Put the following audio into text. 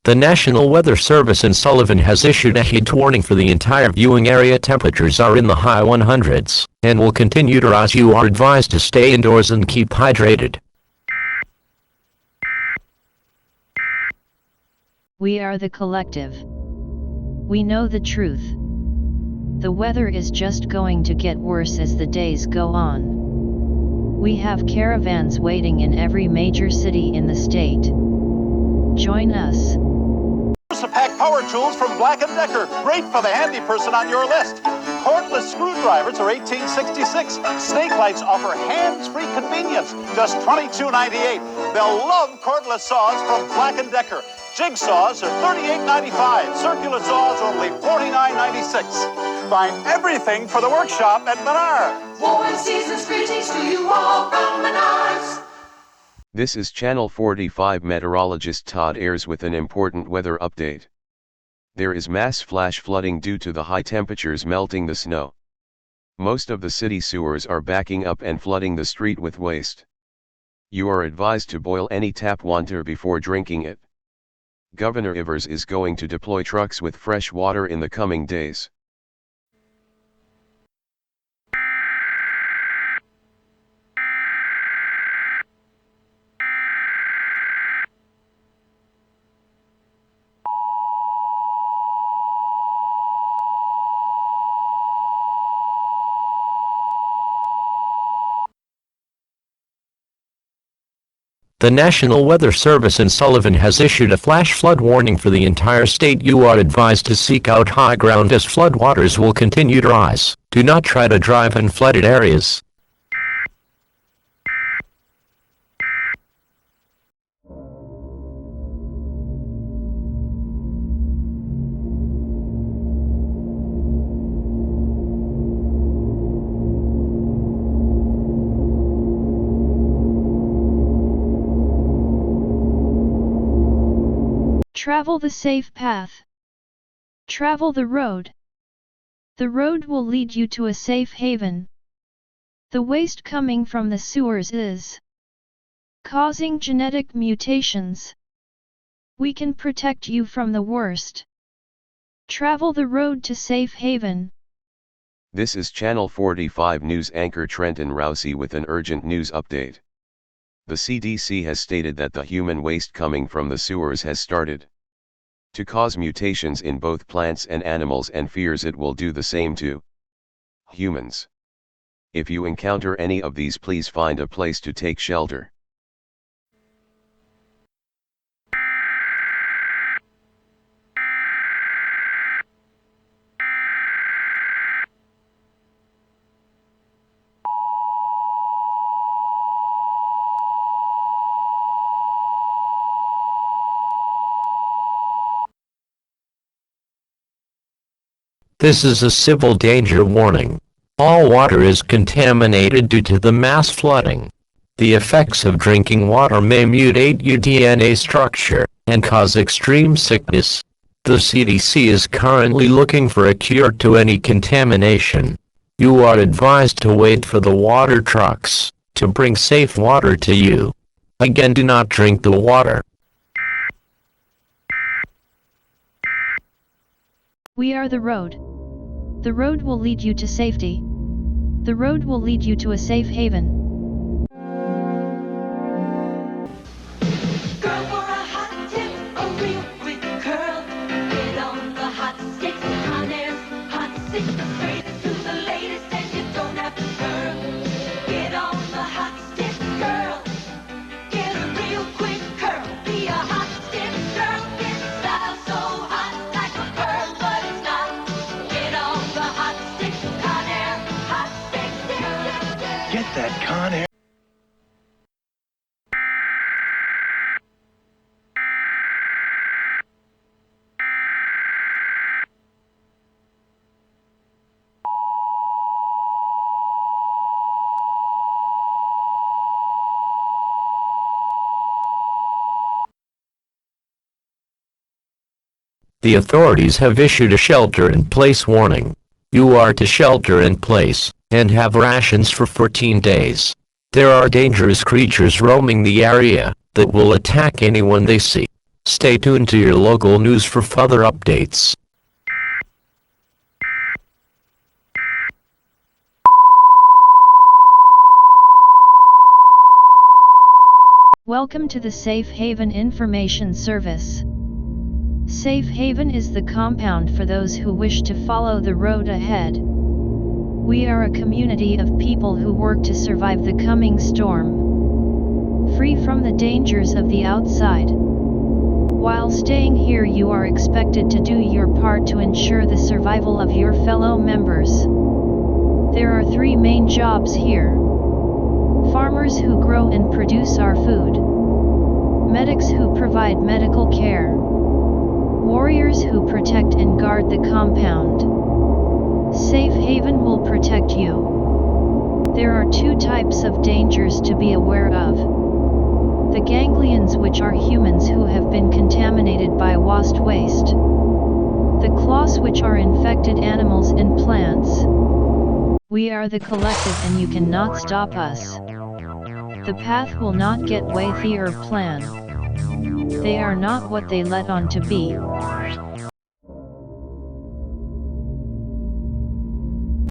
The National Weather Service in Sullivan has issued a heat warning for the entire viewing area. Temperatures are in the high 100s and will continue to rise. You are advised to stay indoors and keep hydrated. We are the collective. We know the truth. The weather is just going to get worse as the days go on. We have caravans waiting in every major city in the state. Join us. Pack power tools from Black & Decker. Great for the handy person on your list. Cordless screwdrivers are $18.66. Snake lights offer hands-free convenience, just $22.98. They'll love cordless saws from Black & Decker. Jigsaws are $38.95. Circular saws only $49.96. Find everything for the workshop at Menards. Warm season's greetings to you all from Menards. This is Channel 45 meteorologist Todd Ayers with an important weather update. There is mass flash flooding due to the high temperatures melting the snow. Most of the city sewers are backing up and flooding the street with waste. You are advised to boil any tap water before drinking it. Governor Evers is going to deploy trucks with fresh water in the coming days. The National Weather Service in Sullivan has issued a flash flood warning for the entire state. You are advised to seek out high ground as floodwaters will continue to rise. Do not try to drive in flooded areas. Travel the safe path. Travel the road. The road will lead you to a safe haven. The waste coming from the sewers is causing genetic mutations. We can protect you from the worst. Travel the road to safe haven. This is Channel 45 News anchor Trenton Rousey with an urgent news update. The CDC has stated that the human waste coming from the sewers has started to cause mutations in both plants and animals, and fears it will do the same to humans. If you encounter any of these, please find a place to take shelter. This is a civil danger warning. All water is contaminated due to the mass flooding. The effects of drinking water may mutate your DNA structure and cause extreme sickness. The CDC is currently looking for a cure to any contamination. You are advised to wait for the water trucks to bring safe water to you. Again, do not drink the water. We are the road. The road will lead you to safety. The road will lead you to a safe haven. Girl, for a hot tip, a real quick curl. Get on the hot sticks, Conair's hot sticks. Straight to the latest, and you don't have to curl. Get on the hot sticks, girl. Get a real quick curl. Be a hot sticks girl. Get style so hot like a pearl, but it's not. Get on the hot sticks, Conair hot sticks. Get that Conair. The authorities have issued a shelter-in-place warning. You are to shelter in place and have rations for 14 days. There are dangerous creatures roaming the area that will attack anyone they see. Stay tuned to your local news for further updates. Welcome to the Safe Haven Information Service. Safe Haven is the compound for those who wish to follow the road ahead. We are a community of people who work to survive the coming storm, free from the dangers of the outside. While staying here, you are expected to do your part to ensure the survival of your fellow members. There are 3 main jobs here: farmers who grow and produce our food, medics who provide medical care, warriors who protect and guard the compound. Safe Haven will protect you. There are 2 types of dangers to be aware of. The ganglions, which are humans who have been contaminated by waste. The claws, which are infected animals and plants. We are the collective and you cannot stop us. The path will not get way their plan. They are not what they let on to be.